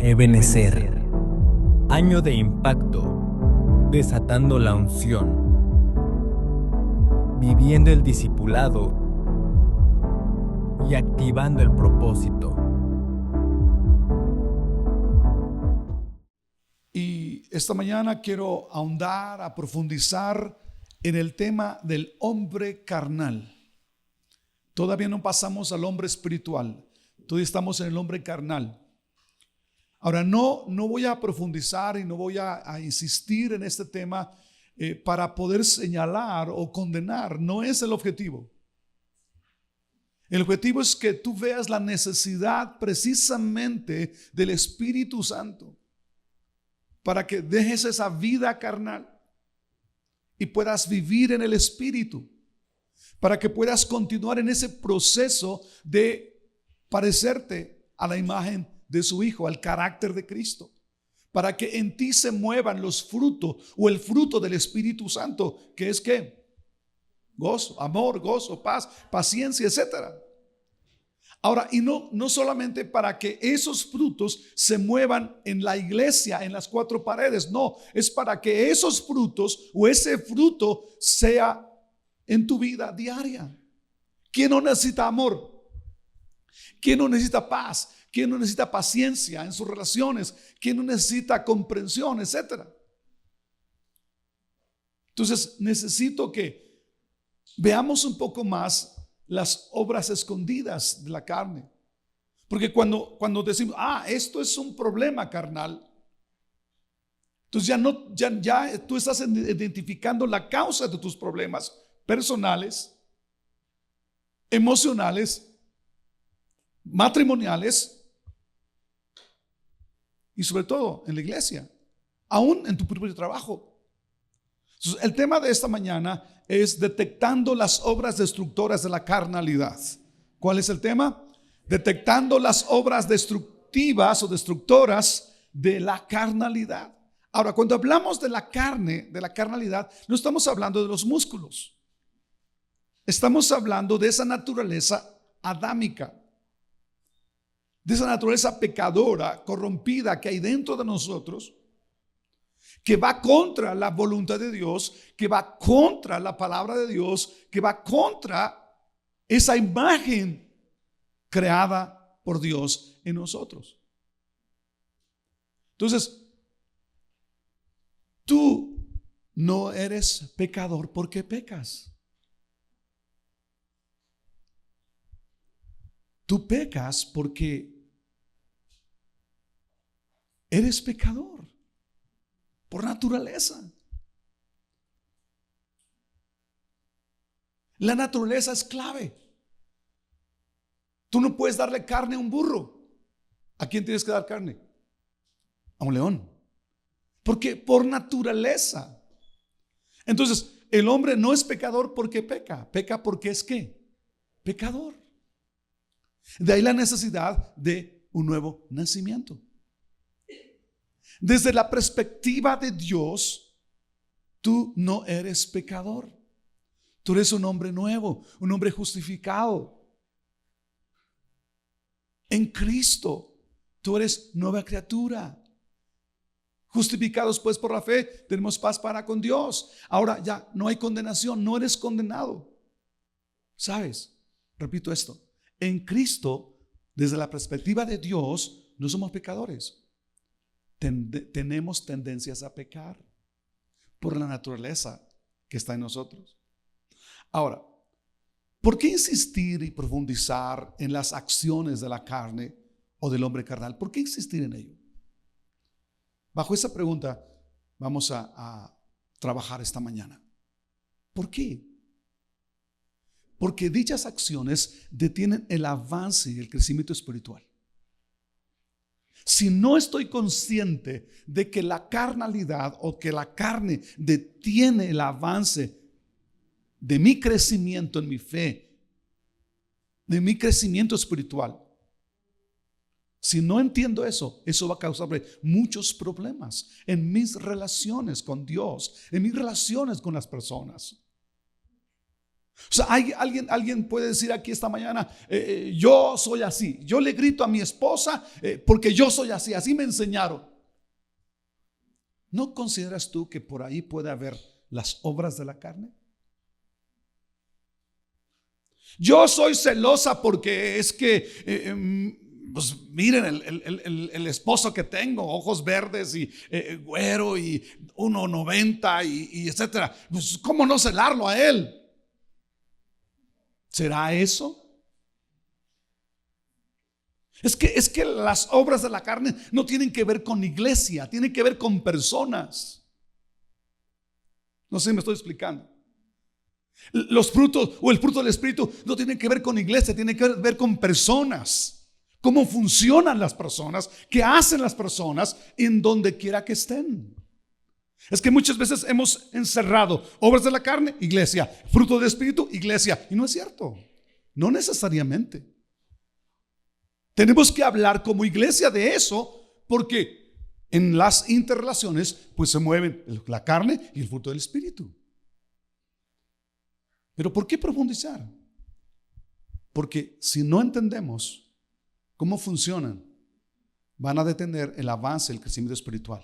Ebenecer. Año de impacto, desatando la unción, viviendo el discipulado y activando el propósito. Y esta mañana quiero ahondar, a profundizar en el tema del hombre carnal. Todavía no pasamos al hombre espiritual, todavía estamos en el hombre carnal. Ahora no voy a profundizar y no voy a insistir en este tema para poder señalar o condenar. No es el objetivo. El objetivo es que tú veas la necesidad precisamente del Espíritu Santo para que dejes esa vida carnal y puedas vivir en el Espíritu, para que puedas continuar en ese proceso de parecerte a la imagen de su Hijo, al carácter de Cristo, para que en ti se muevan los frutos o el fruto del Espíritu Santo, que es ¿qué? Gozo, amor, gozo, paz, paciencia, etc. Ahora, y no solamente para que esos frutos se muevan en la iglesia, en las cuatro paredes, no, es para que esos frutos o ese fruto sea en tu vida diaria. ¿Quién no necesita amor? ¿Quién no necesita paz? ¿Quién no necesita paciencia en sus relaciones? ¿Quién no necesita comprensión, etcétera? Entonces necesito que veamos un poco más las obras escondidas de la carne. Porque cuando decimos, esto es un problema carnal, entonces ya tú estás identificando la causa de tus problemas personales, emocionales, matrimoniales y sobre todo en la iglesia, aún en tu propio trabajo. Entonces, el tema de esta mañana es detectando las obras destructoras de la carnalidad. ¿Cuál es el tema? Detectando las obras destructivas o destructoras de la carnalidad. Ahora, cuando hablamos de la carne, de la carnalidad, no estamos hablando de los músculos. Estamos hablando de esa naturaleza adámica, de esa naturaleza pecadora, corrompida que hay dentro de nosotros, que va contra la voluntad de Dios, que va contra la palabra de Dios, que va contra esa imagen creada por Dios en nosotros. Entonces, tú no eres pecador porque pecas. Tú pecas porque eres pecador por naturaleza. La naturaleza es clave. Tú no puedes darle carne a un burro. ¿A quién tienes que dar carne? A un león. Porque por naturaleza. Entonces, el hombre no es pecador porque peca. Peca porque es ¿qué? Pecador. De ahí la necesidad de un nuevo nacimiento. Desde la perspectiva de Dios, tú no eres pecador. Tú eres un hombre nuevo, un hombre justificado. En Cristo, tú eres nueva criatura. Justificados pues por la fe, tenemos paz para con Dios. Ahora ya no hay condenación, no eres condenado. ¿Sabes? Repito esto. En Cristo, desde la perspectiva de Dios, no somos pecadores. Tenemos tendencias a pecar por la naturaleza que está en nosotros. Ahora, ¿por qué insistir y profundizar en las acciones de la carne o del hombre carnal? ¿Por qué insistir en ello? Bajo esa pregunta vamos a trabajar esta mañana. ¿Por qué? Porque dichas acciones detienen el avance y el crecimiento espiritual. Si no estoy consciente de que la carnalidad o que la carne detiene el avance de mi crecimiento en mi fe, de mi crecimiento espiritual, si no entiendo eso, eso va a causarme muchos problemas en mis relaciones con Dios, en mis relaciones con las personas. O sea, alguien puede decir aquí esta mañana, yo soy así. Yo le grito a mi esposa porque yo soy así. Así me enseñaron. ¿No consideras tú que por ahí puede haber las obras de la carne? Yo soy celosa porque es que, pues miren el esposo que tengo, ojos verdes y güero y 1.90 y etcétera. Pues ¿cómo no celarlo a él? ¿Será eso? Es que las obras de la carne no tienen que ver con iglesia, tienen que ver con personas. No sé si me estoy explicando. Los frutos o el fruto del Espíritu no tienen que ver con iglesia, tienen que ver con personas. Cómo funcionan las personas, qué hacen las personas en donde quiera que estén. Es que muchas veces hemos encerrado obras de la carne, iglesia, fruto del Espíritu, iglesia. Y no es cierto, no necesariamente. Tenemos que hablar como iglesia de eso, porque en las interrelaciones pues se mueven la carne y el fruto del Espíritu. Pero ¿por qué profundizar? Porque si no entendemos cómo funcionan, van a detener el avance, el crecimiento espiritual.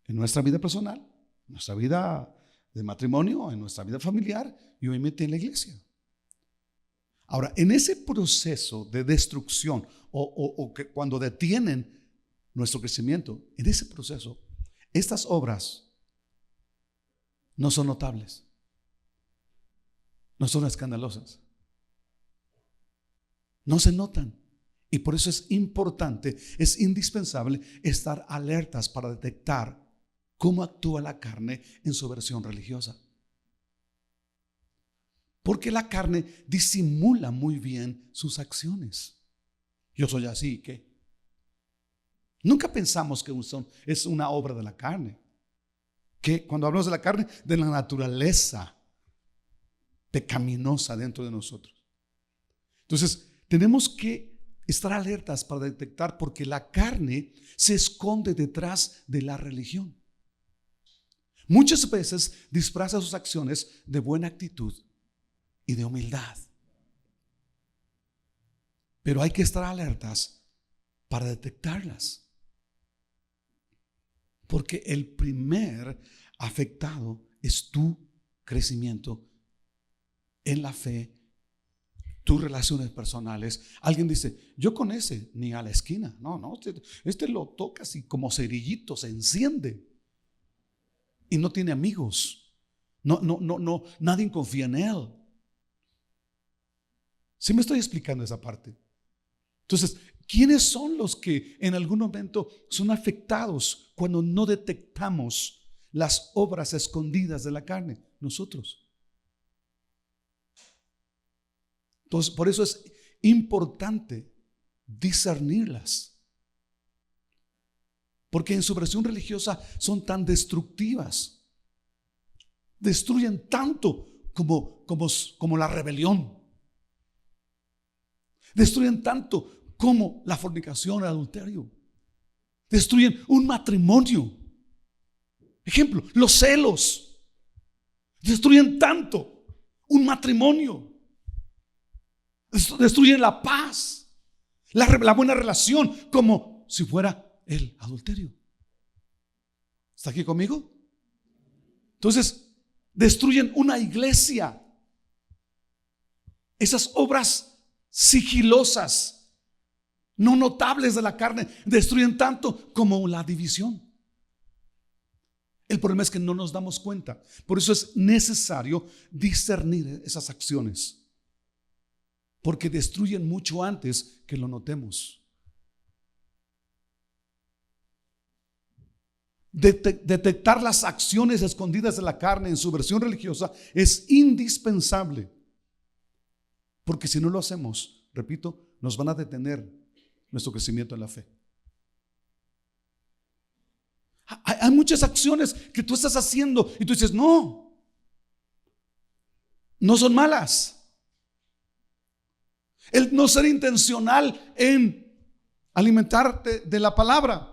En nuestra vida personal, en nuestra vida de matrimonio, en nuestra vida familiar y obviamente en la iglesia. Ahora, en ese proceso de destrucción o que cuando detienen nuestro crecimiento, en ese proceso, estas obras no son notables, no son escandalosas, no se notan. Y por eso es importante, es indispensable estar alertas para detectar cómo actúa la carne en su versión religiosa. Porque la carne disimula muy bien sus acciones. Yo soy así, ¿qué? Nunca pensamos que es una obra de la carne. Que cuando hablamos de la carne, de la naturaleza pecaminosa dentro de nosotros. Entonces, tenemos que estar alertas para detectar, porque la carne se esconde detrás de la religión. Muchas veces disfraza sus acciones de buena actitud y de humildad. Pero hay que estar alertas para detectarlas. Porque el primer afectado es tu crecimiento en la fe, tus relaciones personales. Alguien dice, yo con ese ni a la esquina. No, este lo tocas y como cerillito se enciende. Y no tiene amigos. No, nadie confía en él. ¿Sí me estoy explicando esa parte? Entonces, ¿quiénes son los que en algún momento son afectados cuando no detectamos las obras escondidas de la carne? Nosotros. Entonces, por eso es importante discernirlas. Porque en su versión religiosa son tan destructivas. Destruyen tanto como la rebelión. Destruyen tanto como la fornicación, el adulterio. Destruyen un matrimonio. Ejemplo, los celos. Destruyen tanto un matrimonio. Destruyen la paz, la buena relación, como si fuera el adulterio. ¿Está aquí conmigo? Entonces, destruyen una iglesia. Esas obras sigilosas, no notables de la carne, destruyen tanto como la división. El problema es que no nos damos cuenta. Por eso es necesario discernir esas acciones, porque destruyen mucho antes que lo notemos. Detectar las acciones escondidas de la carne en su versión religiosa es indispensable, porque si no lo hacemos, repito, nos van a detener nuestro crecimiento en la fe. Hay muchas acciones que tú estás haciendo y tú dices, no son malas. El no ser intencional en alimentarte de la palabra.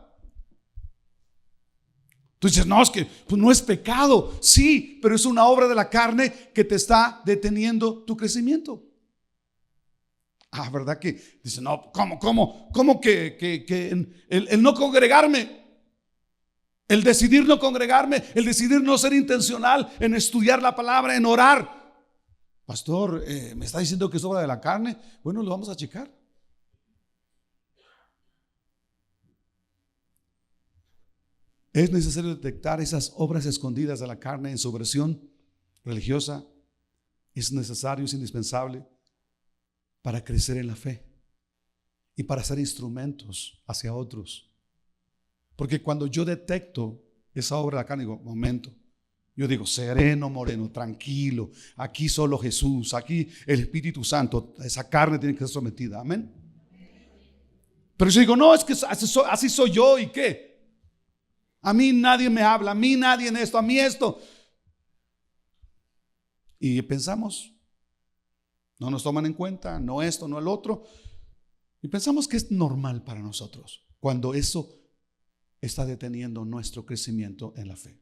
Tú dices, no, es que pues no es pecado. Sí, pero es una obra de la carne que te está deteniendo tu crecimiento. ¿Verdad que? Dice, no, ¿cómo que el no congregarme? El decidir no congregarme, el decidir no ser intencional en estudiar la palabra, en orar. Pastor, ¿me está diciendo que es obra de la carne? Bueno, lo vamos a checar. Es necesario detectar esas obras escondidas de la carne en su versión religiosa. Es necesario, es indispensable para crecer en la fe y para ser instrumentos hacia otros. Porque cuando yo detecto esa obra de la carne, digo, momento, yo digo, sereno, moreno, tranquilo, aquí solo Jesús, aquí el Espíritu Santo, esa carne tiene que ser sometida, amén. Pero yo digo, no, es que así soy yo, ¿y qué? A mí nadie me habla, a mí nadie en esto, a mí esto. Y pensamos, no nos toman en cuenta, no esto, no el otro. Y pensamos que es normal para nosotros, cuando eso está deteniendo nuestro crecimiento en la fe.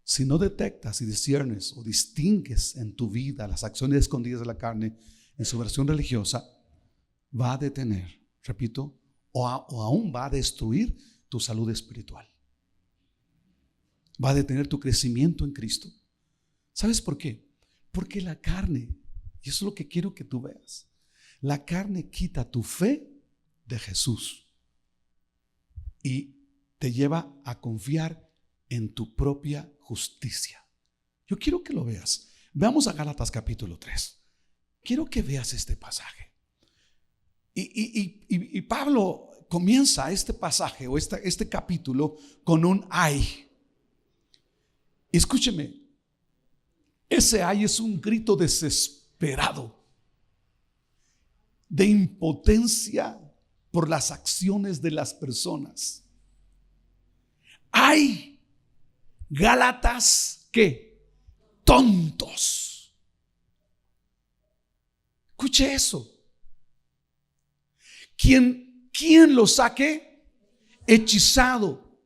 Si no detectas y disciernes o distingues en tu vida las acciones escondidas de la carne en su versión religiosa, va a detener, repito, o aún va a destruir tu salud espiritual. Va a detener tu crecimiento en Cristo. ¿Sabes por qué? Porque la carne, y eso es lo que quiero que tú veas, la carne quita tu fe de Jesús y te lleva a confiar en tu propia justicia. Yo quiero que lo veas. Veamos a Gálatas capítulo 3. Quiero que veas este pasaje. Y Pablo comienza este pasaje o este capítulo con un ay. Escúcheme, ese ay es un grito desesperado de impotencia por las acciones de las personas. Ay, Gálatas, ¿qué? Tontos. Escuche eso. ¿Quién lo saque? Hechizado,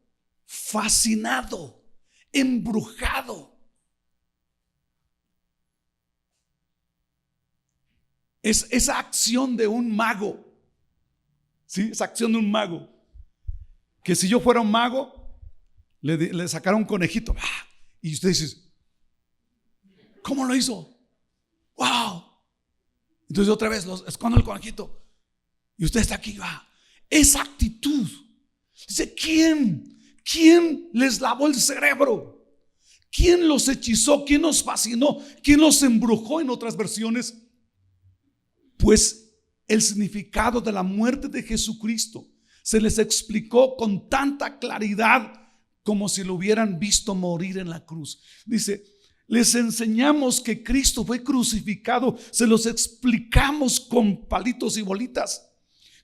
fascinado, embrujado. Es esa acción de un mago. ¿Sí? Esa acción de un mago. Que si yo fuera un mago, le sacara un conejito. Y usted dice, ¿cómo lo hizo? ¡Wow! Entonces otra vez esconde el conejito. Y usted está aquí, esa actitud. Dice, ¿quién les lavó el cerebro? ¿Quién los hechizó? ¿Quién los fascinó? ¿Quién los embrujó en otras versiones? Pues el significado de la muerte de Jesucristo se les explicó con tanta claridad como si lo hubieran visto morir en la cruz. Dice, les enseñamos que Cristo fue crucificado, se los explicamos con palitos y bolitas,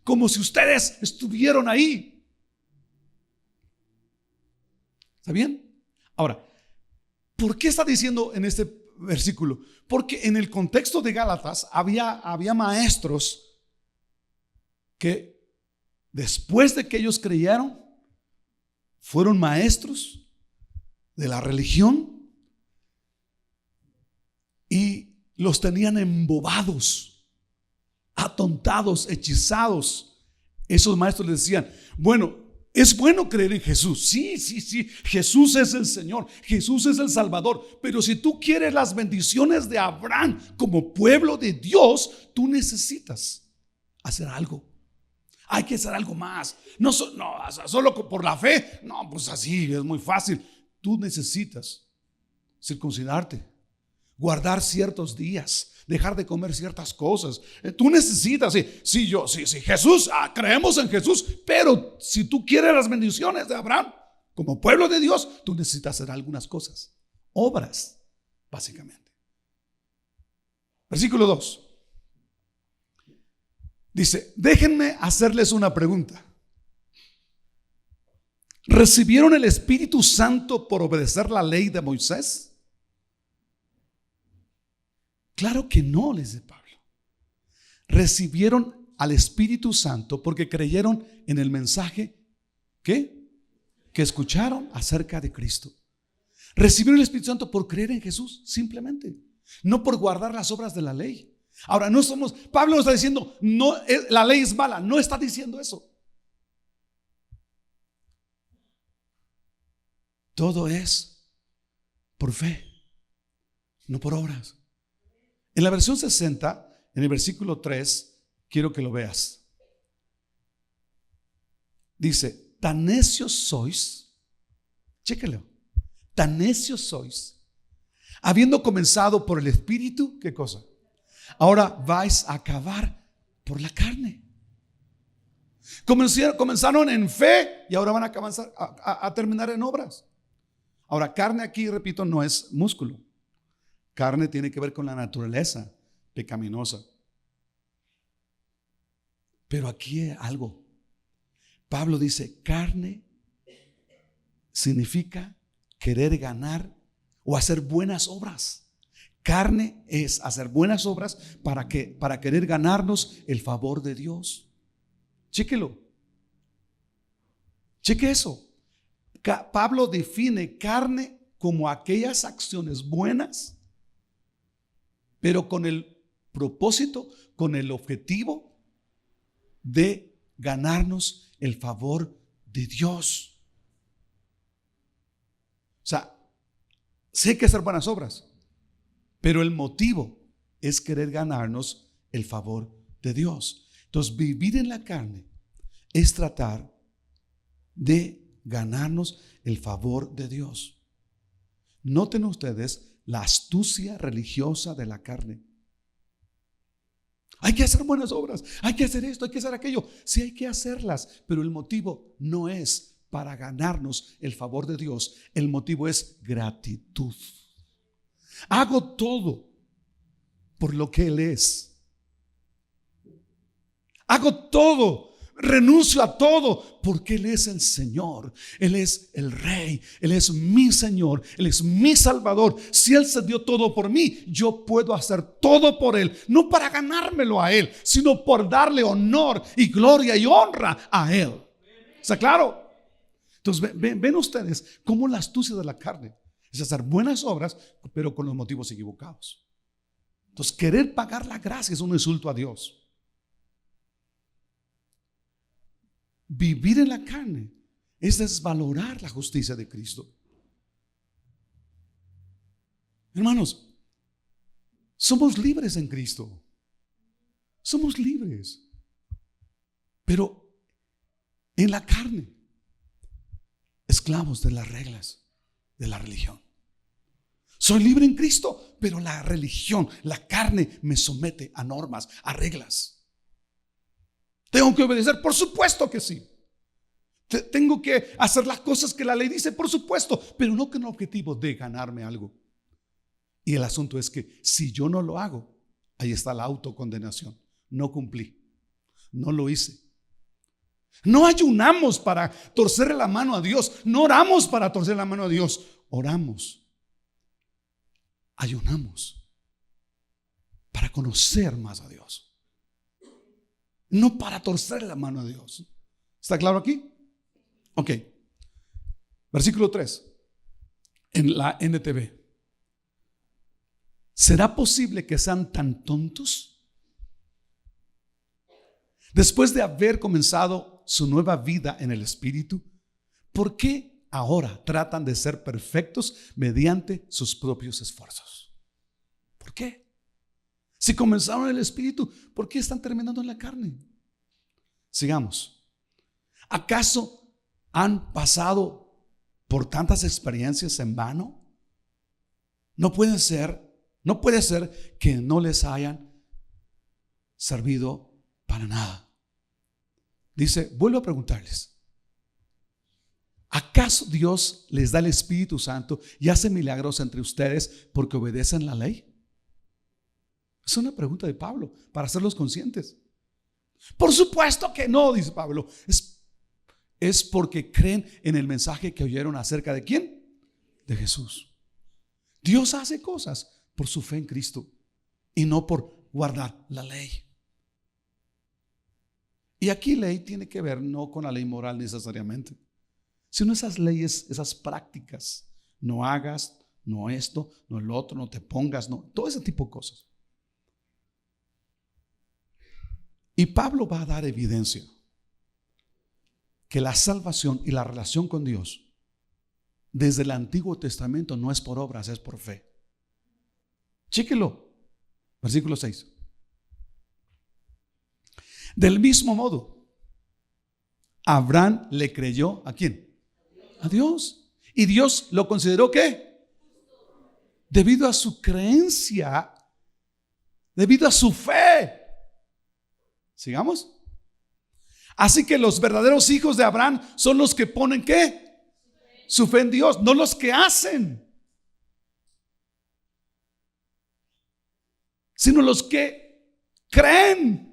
como si ustedes estuvieron ahí. ¿Está bien? Ahora, ¿por qué está diciendo en este versículo? Porque en el contexto de Gálatas había maestros que después de que ellos creyeron, fueron maestros de la religión y los tenían embobados, atontados, hechizados. Esos maestros les decían, bueno, es bueno creer en Jesús. Sí, Jesús es el Señor, Jesús es el Salvador. Pero si tú quieres las bendiciones de Abraham como pueblo de Dios, tú necesitas hacer algo. Hay que hacer algo más. No solo por la fe. No, pues así es muy fácil. Tú necesitas circuncidarte, guardar ciertos días, dejar de comer ciertas cosas. Tú necesitas, sí, Jesús, creemos en Jesús, pero si tú quieres las bendiciones de Abraham como pueblo de Dios, tú necesitas hacer algunas cosas, obras, básicamente. Versículo 2 dice, déjenme hacerles una pregunta. ¿Recibieron el Espíritu Santo por obedecer la ley de Moisés? Claro que no, les dice Pablo. Recibieron al Espíritu Santo porque creyeron en el mensaje, ¿qué? que escucharon acerca de Cristo. Recibieron el Espíritu Santo por creer en Jesús, simplemente, no por guardar las obras de la ley. Ahora, Pablo no está diciendo, no, la ley es mala, no está diciendo eso. Todo es por fe, no por obras. En la versión 60, en el versículo 3, quiero que lo veas. Dice, tan necios sois, chéquelo, tan necios sois, habiendo comenzado por el Espíritu, ¿qué cosa? Ahora vais a acabar por la carne. Comenzaron en fe y ahora van a terminar en obras. Ahora, carne aquí, repito, no es músculo. Carne tiene que ver con la naturaleza pecaminosa. Pero aquí hay algo. Pablo dice, carne significa querer ganar o hacer buenas obras. Carne es hacer buenas obras para querer ganarnos el favor de Dios. Chéquelo. Cheque eso. Pablo define carne como aquellas acciones buenas, pero con el propósito, con el objetivo de ganarnos el favor de Dios. O sea, sí hay que hacer buenas obras, pero el motivo es querer ganarnos el favor de Dios. Entonces, vivir en la carne es tratar de ganarnos el favor de Dios. Noten ustedes la astucia religiosa de la carne. Hay que hacer buenas obras, hay que hacer esto, hay que hacer aquello. Sí, hay que hacerlas, pero el motivo no es para ganarnos el favor de Dios. El motivo es gratitud. Hago todo por lo que Él es. Hago todo, renuncio a todo porque Él es el Señor. Él es el Rey, Él es mi Señor, Él es mi Salvador. Si Él se dio todo por mí, yo puedo hacer todo por Él, no para ganármelo a Él, sino por darle honor y gloria y honra a Él. ¿Está claro? Entonces ven ustedes cómo la astucia de la carne es hacer buenas obras, pero con los motivos equivocados. Entonces, querer pagar la gracia es un insulto a Dios. Vivir en la carne es desvalorar la justicia de Cristo. Hermanos, somos libres en Cristo. Somos libres. Pero en la carne, esclavos de las reglas de la religión. Soy libre en Cristo, pero la religión, la carne me somete a normas, a reglas. ¿Tengo que obedecer? Por supuesto que sí. Tengo que hacer las cosas que la ley dice, por supuesto, pero no con el objetivo de ganarme algo. Y el asunto es que si yo no lo hago, ahí está la autocondenación. No cumplí, no lo hice. No ayunamos para torcerle la mano a Dios, no oramos para torcer la mano a Dios, oramos. Ayunamos para conocer más a Dios, no para torcer la mano a Dios. ¿Está claro aquí? Ok. Versículo 3 en la NTV. ¿Será posible que sean tan tontos? Después de haber comenzado su nueva vida en el Espíritu, ¿por qué ahora tratan de ser perfectos mediante sus propios esfuerzos? ¿Por qué? Si comenzaron en el Espíritu, ¿por qué están terminando en la carne? Sigamos. ¿Acaso han pasado por tantas experiencias en vano? No puede ser que no les hayan servido para nada. Dice, vuelvo a preguntarles. ¿Acaso Dios les da el Espíritu Santo y hace milagros entre ustedes porque obedecen la ley? Es una pregunta de Pablo para hacerlos conscientes. Por supuesto que no, dice Pablo. Es porque creen en el mensaje que oyeron acerca de ¿quién? De Jesús. Dios hace cosas por su fe en Cristo y no por guardar la ley. Y aquí ley tiene que ver no con la ley moral necesariamente, sino esas leyes, esas prácticas. No hagas, no esto, no el otro, no te pongas, no, todo ese tipo de cosas. Y Pablo va a dar evidencia que la salvación y la relación con Dios desde el Antiguo Testamento no es por obras, es por fe. Chéquelo. Versículo 6. Del mismo modo, Abraham le creyó ¿a quién? A Dios. Y Dios lo consideró ¿qué? Debido a su creencia, debido a su fe. Sigamos. Así que los verdaderos hijos de Abraham son los que ponen ¿qué? Su fe en Dios, no los que hacen, sino los que creen.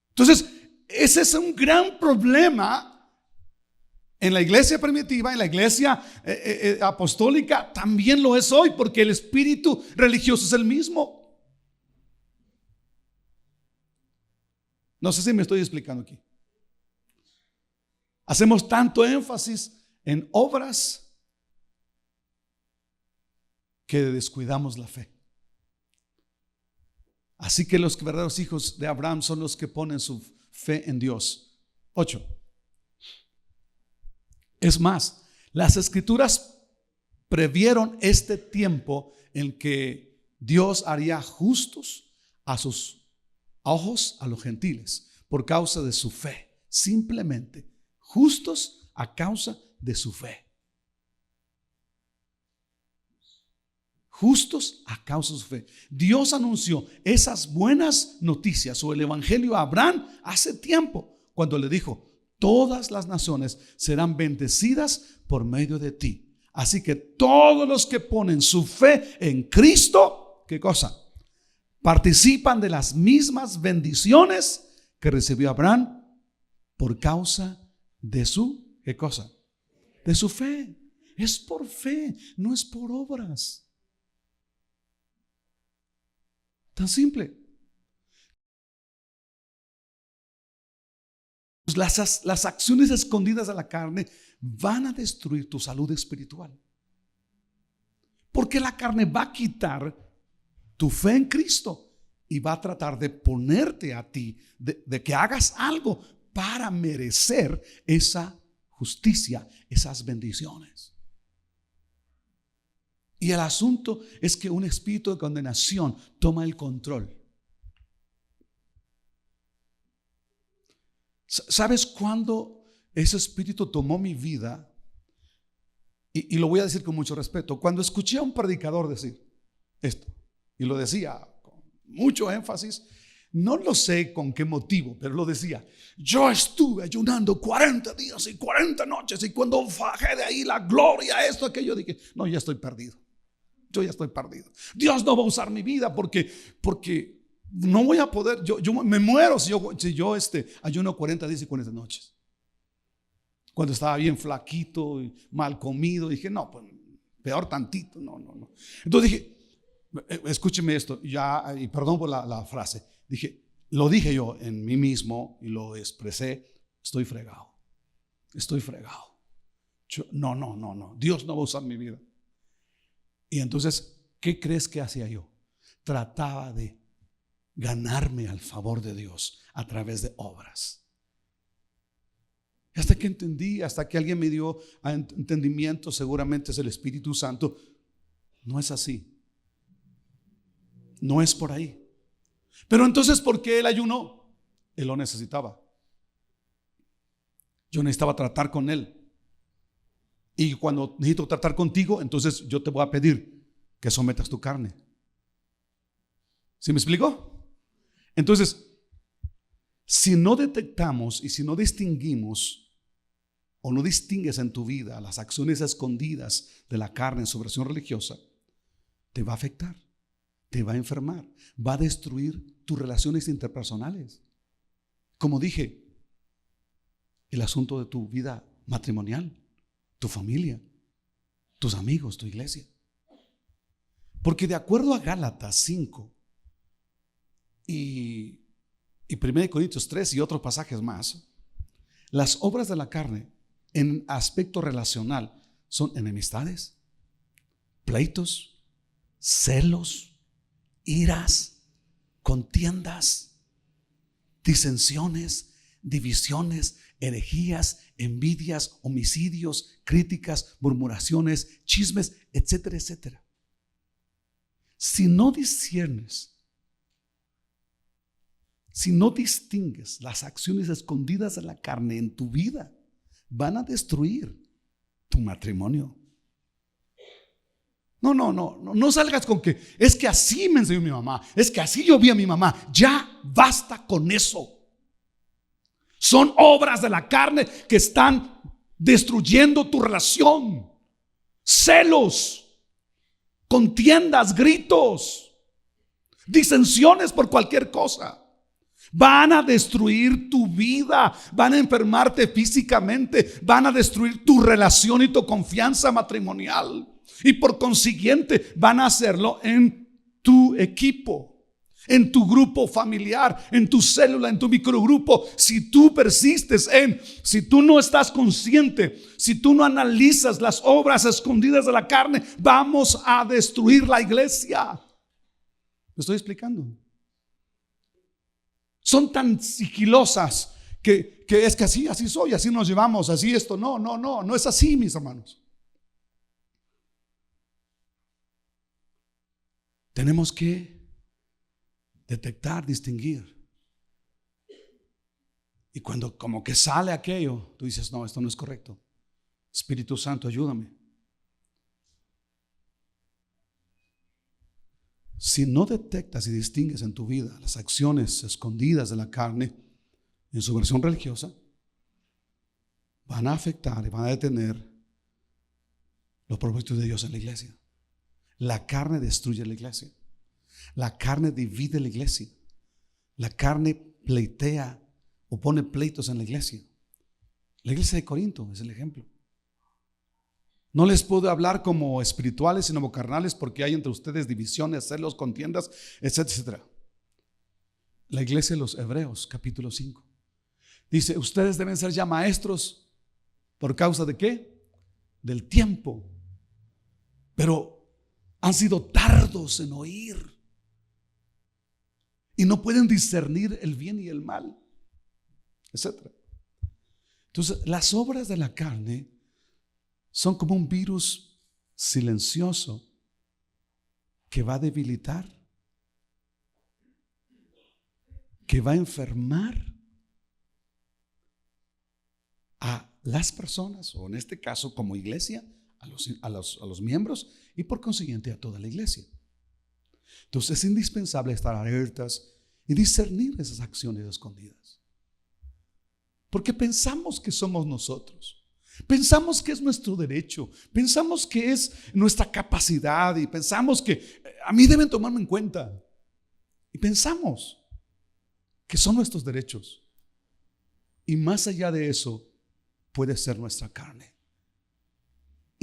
Entonces, ese es un gran problema en la iglesia primitiva, en la iglesia apostólica, también lo es hoy, porque el espíritu religioso es el mismo. No sé si me estoy explicando aquí. Hacemos tanto énfasis en obras que descuidamos la fe. Así que los verdaderos hijos de Abraham son los que ponen su fe en Dios. 8. Es más, las escrituras previeron este tiempo en que Dios haría justos a sus ojos a los gentiles por causa de su fe. Simplemente justos a causa de su fe. Justos a causa de su fe. Dios anunció esas buenas noticias o el evangelio a Abraham hace tiempo, cuando le dijo: todas las naciones serán bendecidas por medio de ti. Así que todos los que ponen su fe en Cristo, ¿qué cosa? Participan de las mismas bendiciones que recibió Abraham por causa de su, ¿qué cosa? De su fe. Es por fe, no es por obras. Tan simple. Las acciones escondidas de la carne van a destruir tu salud espiritual. Porque la carne va a quitar tu fe en Cristo y va a tratar de ponerte a ti, de que hagas algo para merecer esa justicia, esas bendiciones. Y el asunto es que un espíritu de condenación toma el control. ¿Sabes cuándo ese espíritu tomó mi vida? Y lo voy a decir con mucho respeto. Cuando escuché a un predicador decir esto, y lo decía con mucho énfasis, no lo sé con qué motivo, pero lo decía: yo estuve ayunando 40 días y 40 noches, y cuando bajé de ahí la gloria, esto, aquello, dije: no, ya estoy perdido. Yo ya estoy perdido. Dios no va a usar mi vida porque no voy a poder. Yo me muero si yo ayuno 40 días y 40 noches. Cuando estaba bien flaquito y mal comido, dije: no, pues peor tantito. No. Entonces dije: escúcheme esto, ya, y perdón por la frase. Lo dije yo en mí mismo y lo expresé: estoy fregado. No. Dios no va a usar mi vida. Y entonces, ¿qué crees que hacía yo? Trataba de ganarme al favor de Dios a través de obras. Hasta que entendí, hasta que alguien me dio entendimiento, seguramente es el Espíritu Santo. No es así. No es por ahí. Pero entonces, ¿por qué él ayunó? Él lo necesitaba. Yo necesitaba tratar con él. Y cuando necesito tratar contigo, entonces yo te voy a pedir que sometas tu carne. ¿Sí me explico? Entonces, si no detectamos y si no distinguimos o no distingues en tu vida las acciones escondidas de la carne en su versión religiosa, te va a afectar, te va a enfermar, va a destruir tus relaciones interpersonales. Como dije, el asunto de tu vida matrimonial, tu familia, tus amigos, tu iglesia. Porque de acuerdo a Gálatas 5 y 1 Corintios 3 y otros pasajes más, Las obras de la carne en aspecto relacional son enemistades, pleitos, celos, iras, contiendas, disensiones, divisiones, herejías, envidias, homicidios, críticas, murmuraciones, chismes, etcétera, etcétera. Si no disciernes, si no distingues las acciones escondidas de la carne en tu vida, van a destruir tu matrimonio. No salgas con que es que así me enseñó mi mamá, es que así yo vi a mi mamá. Ya basta con eso. Son obras de la carne que están destruyendo tu relación. Celos, contiendas, gritos, disensiones por cualquier cosa. Van a destruir tu vida, van a enfermarte físicamente, van a destruir tu relación y tu confianza matrimonial. Y por consiguiente van a hacerlo en tu equipo, en tu grupo familiar, en tu célula, en tu microgrupo. Si tú persistes si tú no estás consciente, si tú no analizas las obras escondidas de la carne, vamos a destruir la iglesia. ¿Me estoy explicando? Son tan sigilosas que es que así soy, así nos llevamos, así esto. No es así, mis hermanos. Tenemos que detectar, distinguir. Y cuando como que sale aquello, tú dices, no, esto no es correcto. Espíritu Santo, ayúdame. Si no detectas y distingues en tu vida las acciones escondidas de la carne en su versión religiosa, van a afectar y van a detener los propósitos de Dios en la iglesia. La carne destruye la iglesia. La carne divide la iglesia. La carne pleitea o pone pleitos en la iglesia. La iglesia de Corinto es el ejemplo. No les puedo hablar como espirituales sino como carnales, porque hay entre ustedes divisiones, celos, contiendas, etcétera, etcétera. La iglesia de los Hebreos, capítulo 5, dice: ustedes deben ser ya maestros. ¿Por causa de qué? Del tiempo. Pero han sido tardos en oír y no pueden discernir el bien y el mal, etcétera. Entonces, las obras de la carne son como un virus silencioso que va a debilitar, que va a enfermar a las personas, o en este caso como iglesia, a los miembros, y por consiguiente a toda la iglesia. Entonces es indispensable estar alertas y discernir esas acciones escondidas, porque pensamos que somos nosotros, pensamos que es nuestro derecho, pensamos que es nuestra capacidad, y pensamos que a mí deben tomarme en cuenta, y pensamos que son nuestros derechos, y más allá de eso puede ser nuestra carne.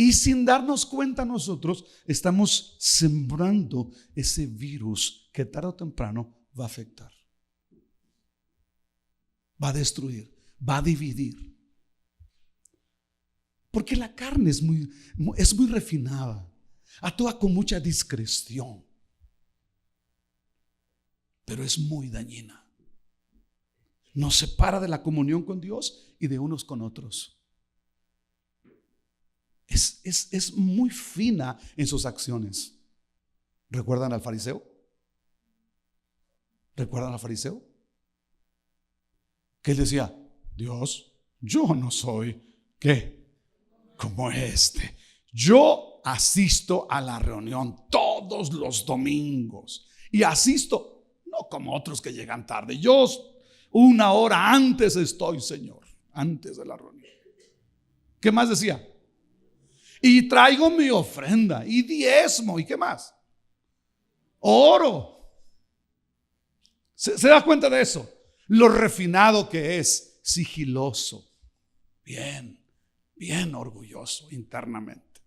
Y sin darnos cuenta nosotros estamos sembrando ese virus que tarde o temprano va a afectar, va a destruir, va a dividir. Porque la carne es muy refinada, actúa con mucha discreción, pero es muy dañina. Nos separa de la comunión con Dios y de unos con otros. Es muy fina en sus acciones. ¿Recuerdan al fariseo? ¿Recuerdan al fariseo? Que él decía: Dios, yo no soy, ¿qué? Como este. Yo asisto a la reunión todos los domingos. Y asisto, no como otros que llegan tarde. Yo 1 hora antes estoy, Señor, antes de la reunión. ¿Qué más decía? Y traigo mi ofrenda y diezmo, ¿y qué más? Oro. ¿Se da cuenta de eso? Lo refinado que es, sigiloso, bien orgulloso internamente.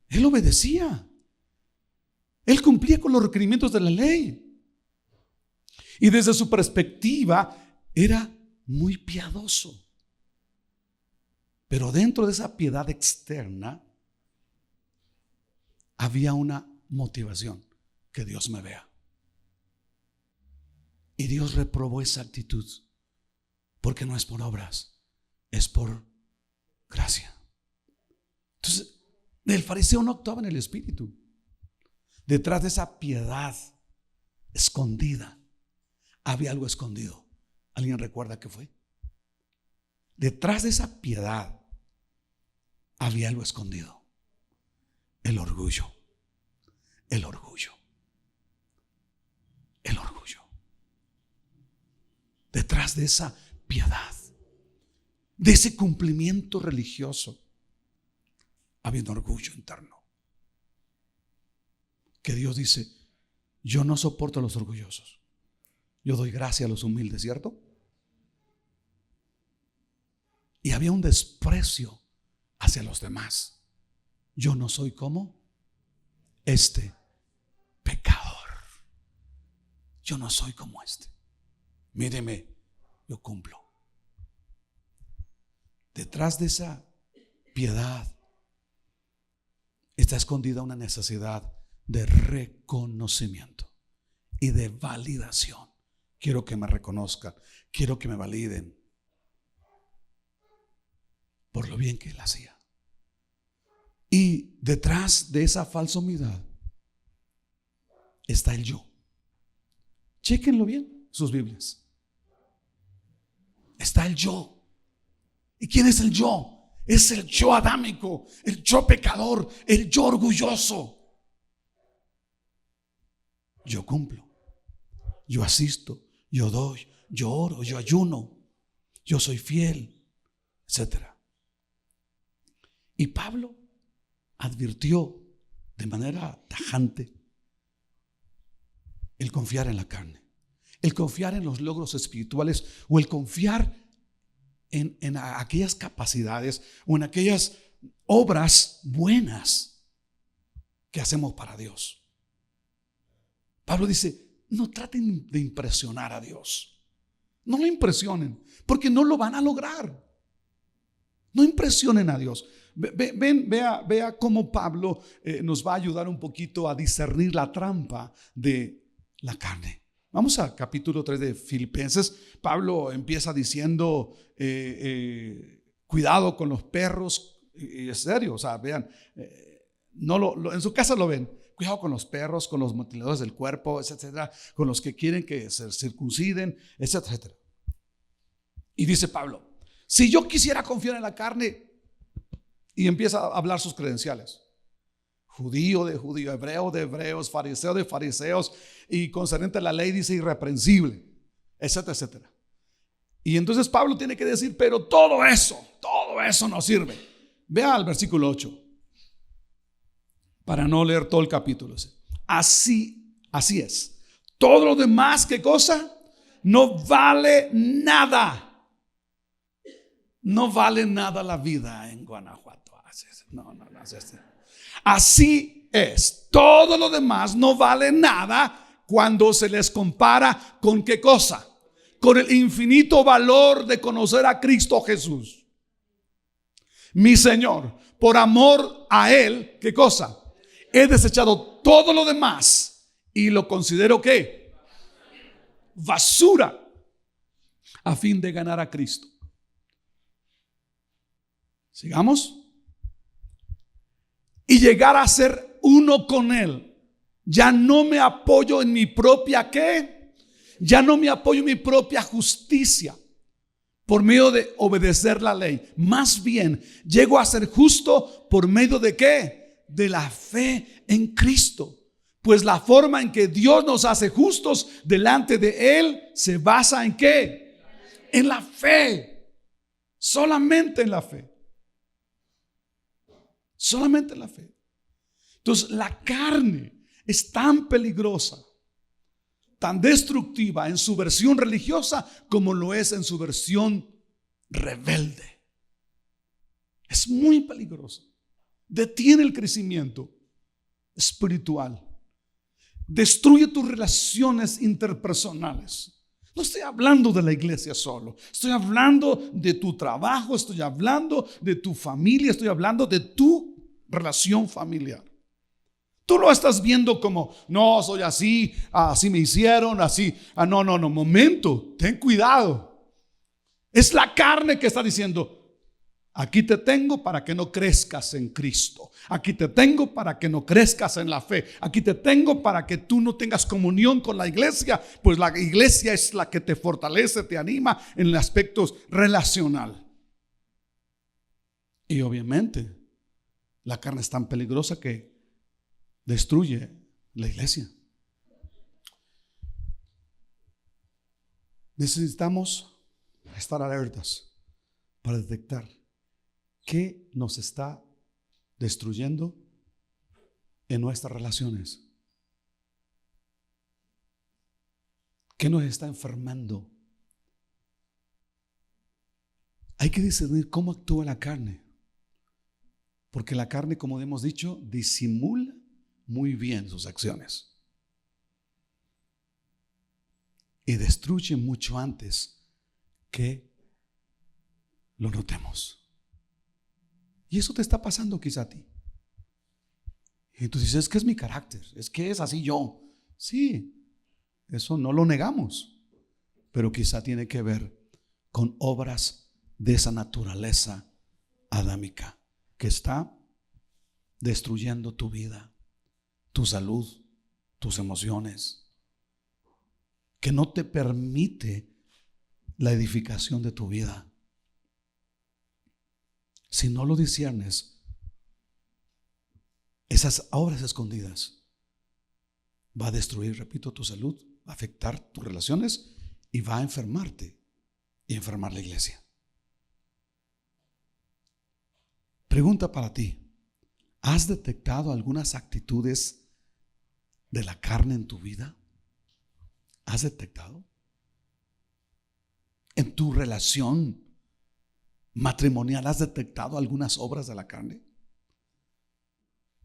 Él obedecía, él cumplía con los requerimientos de la ley. Y desde su perspectiva era muy piadoso. Pero dentro de esa piedad externa había una motivación: que Dios me vea. Y Dios reprobó esa actitud, porque no es por obras, es por gracia. Entonces, el fariseo no actuaba en el espíritu. Detrás de esa piedad escondida había algo escondido. ¿Alguien recuerda qué fue? Detrás de esa piedad había algo escondido: el orgullo. El orgullo. El orgullo. Detrás de esa piedad, de ese cumplimiento religioso, había un orgullo interno. Que Dios dice: yo no soporto a los orgullosos, yo doy gracia a los humildes, ¿cierto? Y había un desprecio hacia los demás. Yo no soy como este pecador. Yo no soy como este. Míreme, yo cumplo. Detrás de esa piedad está escondida una necesidad de reconocimiento y de validación. Quiero que me reconozcan, quiero que me validen por lo bien que él hacía. Y detrás de esa falsa humildad está el yo. Chéquenlo bien, sus Biblias. Está el yo. ¿Y quién es el yo? Es el yo adámico, el yo pecador, el yo orgulloso. Yo cumplo, yo asisto, yo doy, yo oro, yo ayuno, yo soy fiel, etc. Y Pablo advirtió de manera tajante el confiar en la carne, el confiar en los logros espirituales, o el confiar en aquellas capacidades o en aquellas obras buenas que hacemos para Dios. Pablo dice: no traten de impresionar a Dios. No lo impresionen, porque no lo van a lograr. No impresionen a Dios. Vea cómo Pablo nos va a ayudar un poquito a discernir la trampa de la carne. Vamos a capítulo 3 de Filipenses. Pablo empieza diciendo: cuidado con los perros. Y es serio, o sea, vean, en su casa lo ven. Cuidado con los perros, con los mutiladores del cuerpo, etcétera, con los que quieren que se circunciden, etcétera, etcétera. Y dice Pablo: si yo quisiera confiar en la carne, y empieza a hablar sus credenciales: judío de judío, hebreo de hebreos, fariseo de fariseos, y concerniente a la ley dice irreprensible, etcétera, etcétera. Y entonces Pablo tiene que decir: pero todo eso no sirve. Vea al versículo 8, para no leer todo el capítulo. Así es. Todo lo demás, ¿qué cosa? No vale nada. No vale nada la vida en Guanajuato. No. Así es. Todo lo demás no vale nada cuando se les compara con ¿qué cosa? Con el infinito valor de conocer a Cristo Jesús, mi Señor. Por amor a Él, ¿qué cosa? He desechado todo lo demás y lo considero ¿qué? Basura, a fin de ganar a Cristo. Sigamos. Y llegar a ser uno con Él. Ya no me apoyo en mi propia ¿qué? Ya no me apoyo en mi propia justicia por medio de obedecer la ley. Más bien, llego a ser justo por medio de ¿qué? De la fe en Cristo. Pues la forma en que Dios nos hace justos delante de Él se basa en ¿qué? En la fe. Solamente en la fe. Solamente en la fe. Entonces la carne es tan peligrosa, tan destructiva en su versión religiosa como lo es en su versión rebelde. Es muy peligrosa. Detiene el crecimiento espiritual. Destruye tus relaciones interpersonales. No estoy hablando de la iglesia solo. Estoy hablando de tu trabajo, estoy hablando de tu familia, estoy hablando de tu relación familiar. Tú lo estás viendo como, no, soy así, así me hicieron, así. No, momento, ten cuidado. Es la carne que está diciendo, aquí te tengo para que no crezcas en Cristo. Aquí te tengo para que no crezcas en la fe. Aquí te tengo para que tú no tengas comunión con la iglesia, pues la iglesia es la que te fortalece, te anima en el aspecto relacional. Y obviamente la carne es tan peligrosa que destruye la iglesia. Necesitamos estar alertas para detectar qué nos está destruyendo en nuestras relaciones, qué nos está enfermando. Hay que discernir cómo actúa la carne, porque la carne, como hemos dicho, disimula muy bien sus acciones y destruye mucho antes que lo notemos. Y eso te está pasando quizá a ti. Y tú dices, es que es mi carácter, es que es así yo. Sí, eso no lo negamos, pero quizá tiene que ver con obras de esa naturaleza adámica que está destruyendo tu vida, tu salud, tus emociones, que no te permite la edificación de tu vida. Si no lo disciernes, esas obras escondidas va a destruir, repito, tu salud, va a afectar tus relaciones y va a enfermarte y enfermar la iglesia. Pregunta para ti: ¿has detectado algunas actitudes de la carne en tu vida? ¿Has detectado? ¿En tu relación matrimonial has detectado algunas obras de la carne?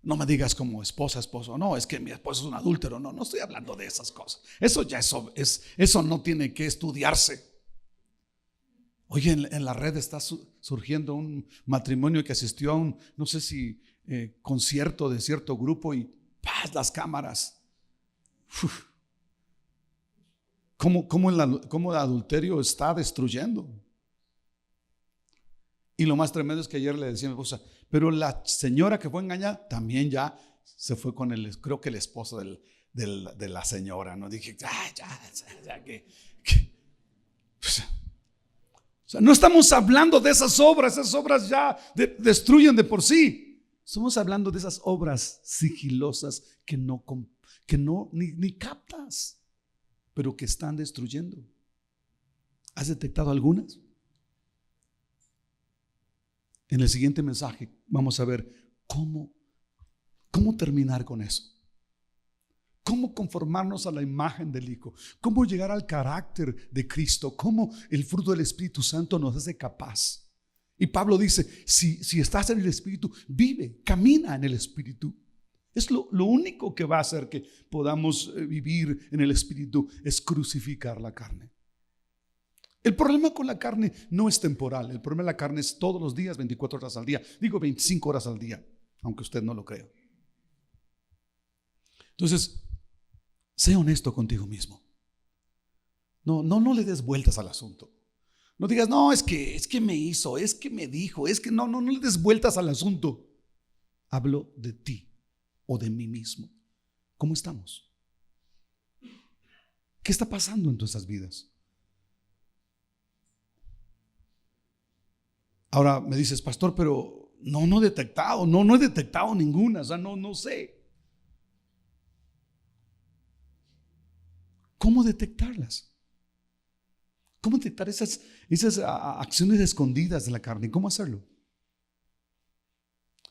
No me digas como esposa, esposo, no, es que mi esposo es un adúltero. No estoy hablando de esas cosas. Eso no tiene que estudiarse. Oye, en la red está surgiendo un matrimonio que asistió a un, no sé si concierto de cierto grupo, y ¡paz! Las cámaras. ¿Cómo el adulterio está destruyendo? Y lo más tremendo es que ayer le decía a mi esposa, pero la señora que fue engañada también ya se fue con creo que el esposo de la señora. No dije, ya que. O sea, no estamos hablando de esas obras ya destruyen de por sí. Estamos hablando de esas obras sigilosas que no ni captas, pero que están destruyendo. ¿Has detectado algunas? En el siguiente mensaje vamos a ver cómo terminar con eso. Cómo conformarnos a la imagen del Hijo. Cómo llegar al carácter de Cristo. Cómo el fruto del Espíritu Santo nos hace capaz. Y Pablo dice, si estás en el Espíritu, vive, camina en el Espíritu. Es lo único que va a hacer que podamos vivir en el Espíritu, es crucificar la carne. El problema con la carne no es temporal. El problema de la carne es todos los días, 24 horas al día. Digo 25 horas al día, aunque usted no lo crea. Entonces, sé honesto contigo mismo. No le des vueltas al asunto. No digas, no, es que me hizo, es que me dijo, es que no le des vueltas al asunto. Hablo de ti o de mí mismo. ¿Cómo estamos? ¿Qué está pasando en nuestras vidas? Ahora me dices, pastor, pero no he detectado, no he detectado ninguna, o sea, no sé. ¿Cómo detectarlas? ¿Cómo detectar esas acciones escondidas de la carne? ¿Cómo hacerlo?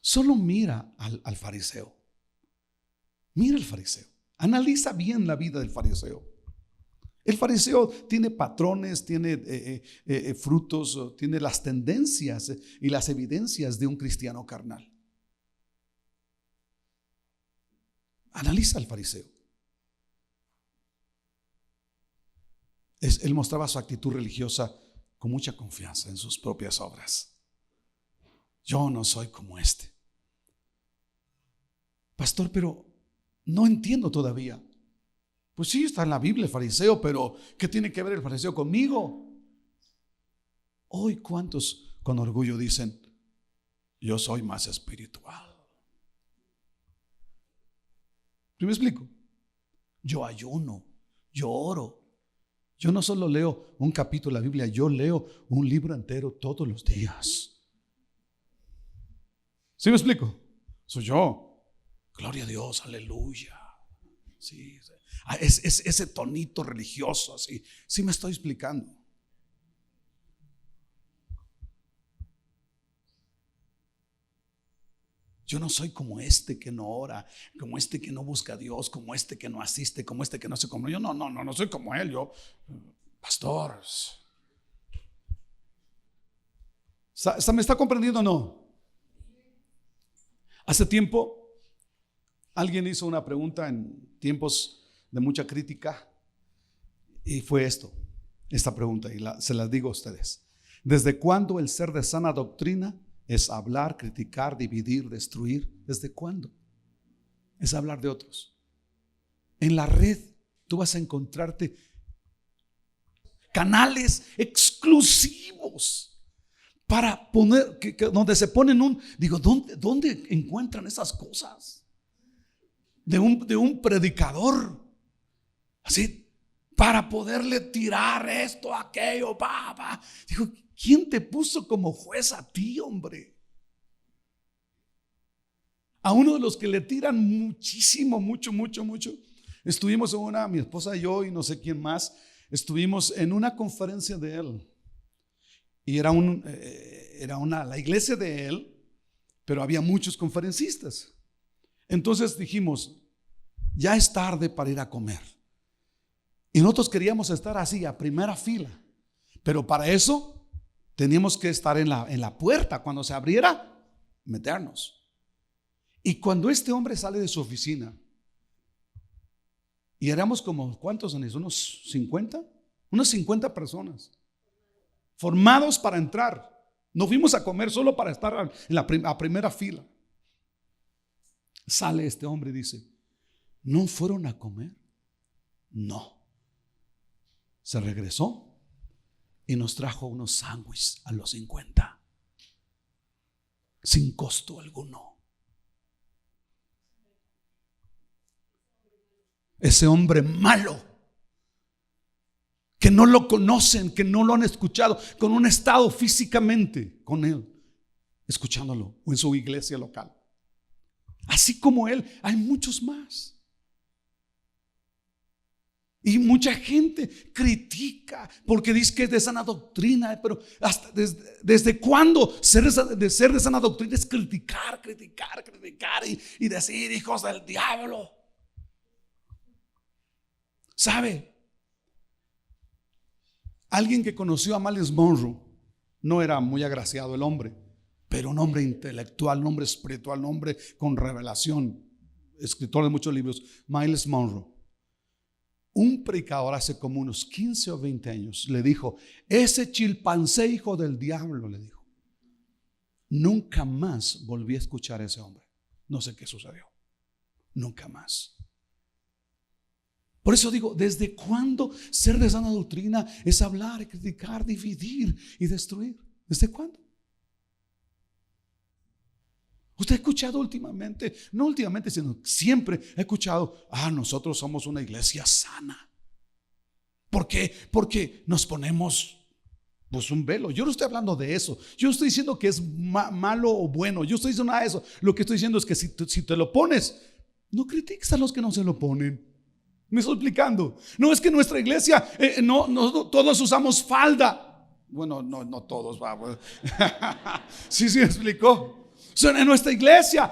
Solo mira al fariseo. Mira al fariseo. Analiza bien la vida del fariseo. El fariseo tiene patrones, tiene frutos, tiene las tendencias y las evidencias de un cristiano carnal. Analiza al fariseo. él mostraba su actitud religiosa con mucha confianza en sus propias obras. Yo no soy como este. Pastor, pero no entiendo todavía. Pues sí, está en la Biblia el fariseo, pero ¿qué tiene que ver el fariseo conmigo? Hoy, ¿cuántos con orgullo dicen, yo soy más espiritual? ¿Me explico? Yo ayuno, yo oro. Yo no solo leo un capítulo de la Biblia, yo leo un libro entero todos los días. ¿Sí me explico? Soy yo. Gloria a Dios, aleluya. Sí, es ese tonito religioso así. Sí me estoy explicando. Yo no soy como este que no ora, como este que no busca a Dios, como este que no asiste, como este que no se come. Yo no soy como él. Yo, pastor. ¿Me está comprendiendo o no? Hace tiempo alguien hizo una pregunta en tiempos de mucha crítica y fue esta pregunta, y se las digo a ustedes. ¿Desde cuándo el ser de sana doctrina es hablar, criticar, dividir, destruir? ¿Desde cuándo? Es hablar de otros. En la red tú vas a encontrarte canales exclusivos para poner, donde se ponen ¿dónde encuentran esas cosas? De un predicador, así, para poderle tirar esto, aquello, Dijo, ¿quién te puso como juez a ti, hombre? A uno de los que le tiran muchísimo, mucho. Estuvimos mi esposa y yo y no sé quién más, estuvimos en una conferencia de él. Y era la iglesia de él, pero había muchos conferencistas. Entonces dijimos, ya es tarde para ir a comer. Y nosotros queríamos estar así, a primera fila. Pero para eso teníamos que estar en la puerta. Cuando se abriera, meternos. Y cuando este hombre sale de su oficina, y éramos como, ¿cuántos son eso? ¿Unos 50? Unas 50 personas formados para entrar. No fuimos a comer solo para estar a primera fila. Sale este hombre y dice, ¿no fueron a comer? No. Se regresó y nos trajo unos sándwiches a los 50 sin costo alguno. Ese hombre malo, que no lo conocen, que no lo han escuchado, con un estado físicamente con él, escuchándolo, o en su iglesia local. Así como él, hay muchos más. Y mucha gente critica porque dice que es de sana doctrina, pero hasta ¿desde cuándo ser de sana doctrina es criticar y decir hijos del diablo? ¿Sabe? Alguien que conoció a Myles Munroe, no era muy agraciado el hombre, pero un hombre intelectual, un hombre espiritual, un hombre con revelación, escritor de muchos libros, Myles Munroe. Un predicador hace como unos 15 o 20 años le dijo, ese chilpancé hijo del diablo, le dijo. Nunca más volví a escuchar a ese hombre. No sé qué sucedió. Nunca más. Por eso digo, ¿desde cuándo ser de sana doctrina es hablar, criticar, dividir y destruir? ¿Desde cuándo? Usted ha escuchado últimamente, no últimamente, sino siempre ha escuchado, nosotros somos una iglesia sana. ¿Por qué? Porque nos ponemos pues un velo. Yo no estoy hablando de eso. Yo estoy diciendo que es malo o bueno. Yo estoy diciendo nada de eso. Lo que estoy diciendo es que si te lo pones, no critiques a los que no se lo ponen. ¿Me estoy explicando? No es que nuestra iglesia, no todos usamos falda. Bueno, no todos, vamos. Sí, me explicó. En nuestra iglesia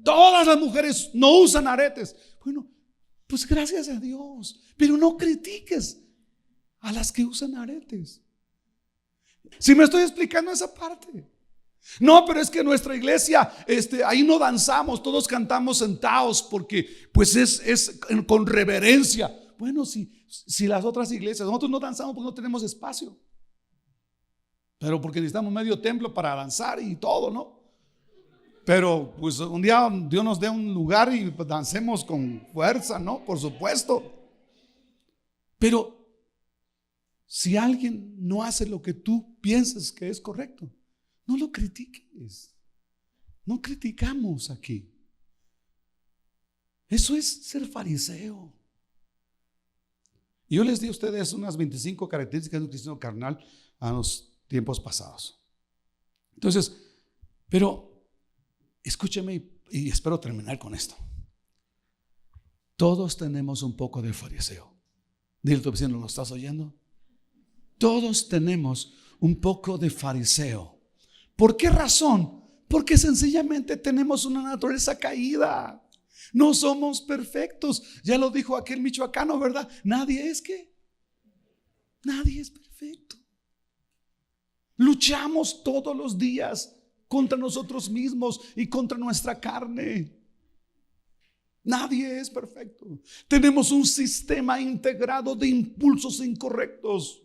todas las mujeres no usan aretes. Bueno, pues gracias a Dios, pero no critiques a las que usan aretes. Si me estoy explicando esa parte. No, pero es que nuestra iglesia, ahí no danzamos, todos cantamos sentados porque pues es con reverencia. bueno, si las otras iglesias, nosotros no danzamos porque no tenemos espacio, pero porque necesitamos medio templo para danzar y todo, ¿no? Pero pues un día Dios nos dé un lugar y pues, dancemos con fuerza, ¿no? Por supuesto. Pero si alguien no hace lo que tú piensas que es correcto, no lo critiques. No criticamos aquí. Eso es ser fariseo. Y yo les di a ustedes unas 25 características de un cristiano carnal a los tiempos pasados. Entonces, pero escúcheme y espero terminar con esto. Todos tenemos un poco de fariseo. Dile a tu vecino, ¿lo estás oyendo? Todos tenemos un poco de fariseo. ¿Por qué razón? Porque sencillamente tenemos una naturaleza caída. No somos perfectos. Ya lo dijo aquel michoacano, ¿verdad? Nadie es perfecto. Luchamos todos los días contra nosotros mismos y contra nuestra carne. Nadie es perfecto. Tenemos un sistema integrado de impulsos incorrectos,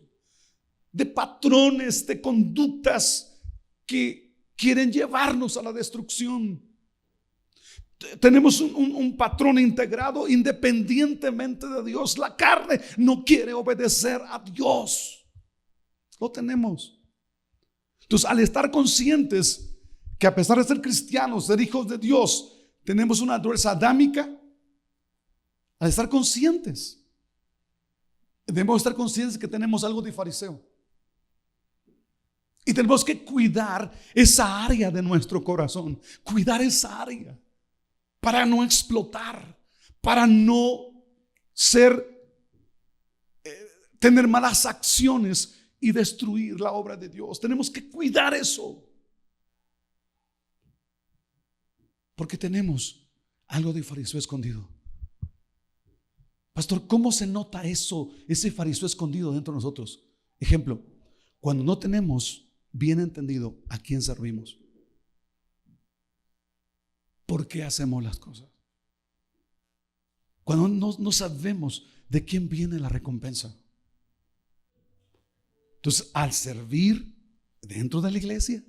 de patrones, de conductas que quieren llevarnos a la destrucción. Tenemos un patrón integrado independientemente de Dios. La carne no quiere obedecer a Dios. Lo tenemos. Entonces, al estar conscientes que a pesar de ser cristianos, ser hijos de Dios, tenemos una naturaleza adámica, al estar conscientes, debemos estar conscientes que tenemos algo de fariseo. Y tenemos que cuidar esa área de nuestro corazón, cuidar esa área para no explotar, para no tener malas acciones y destruir la obra de Dios. Tenemos que cuidar eso, porque tenemos algo de fariseo escondido. Pastor, ¿cómo se nota eso, ese fariseo escondido dentro de nosotros? Ejemplo, cuando no tenemos bien entendido a quién servimos, ¿por qué hacemos las cosas? Cuando no sabemos de quién viene la recompensa. Entonces, al servir dentro de la iglesia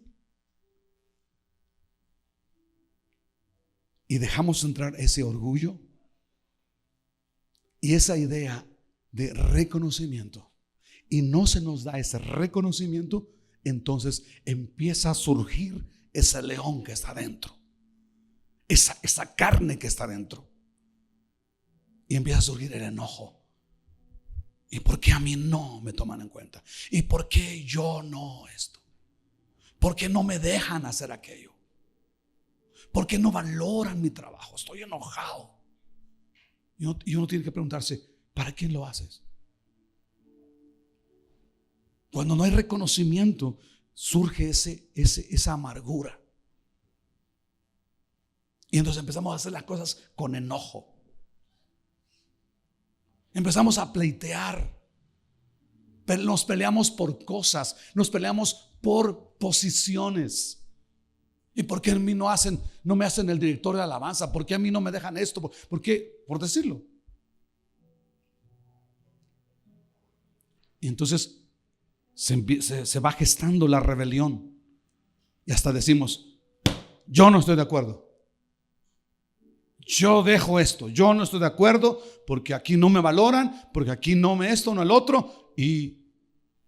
y dejamos entrar ese orgullo y esa idea de reconocimiento, y no se nos da ese reconocimiento, entonces empieza a surgir ese león que está dentro, esa carne que está dentro, y empieza a surgir el enojo. ¿Y por qué a mí no me toman en cuenta? ¿Y por qué yo no esto? ¿Por qué no me dejan hacer aquello? ¿Por qué no valoran mi trabajo? Estoy enojado. Y uno tiene que preguntarse, ¿para quién lo haces? Cuando no hay reconocimiento, surge esa amargura. Y entonces empezamos a hacer las cosas con enojo. Empezamos a pleitear. Nos peleamos por cosas, nos peleamos por posiciones. ¿Y por qué a mí no me hacen el director de alabanza? ¿Por qué a mí no me dejan esto? ¿Por qué? Por decirlo. Y entonces se va gestando la rebelión. Y hasta decimos, yo no estoy de acuerdo. Yo dejo esto, yo no estoy de acuerdo porque aquí no me valoran, porque aquí no me esto, no el otro. ¿Y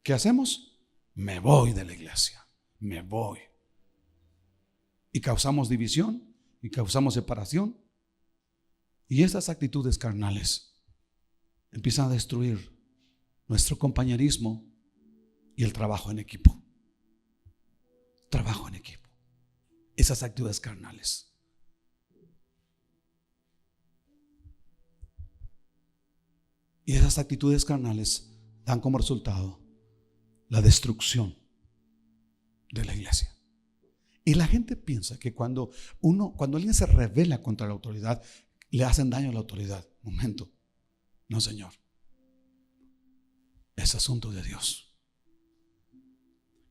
qué hacemos? Me voy de la iglesia, me voy. Y causamos división y causamos separación. Y esas actitudes carnales empiezan a destruir nuestro compañerismo y el trabajo en equipo. Trabajo en equipo. Esas actitudes carnales. Y esas actitudes carnales dan como resultado la destrucción de la iglesia. Y la gente piensa que cuando alguien se rebela contra la autoridad, le hacen daño a la autoridad. Momento. No, Señor. Es asunto de Dios.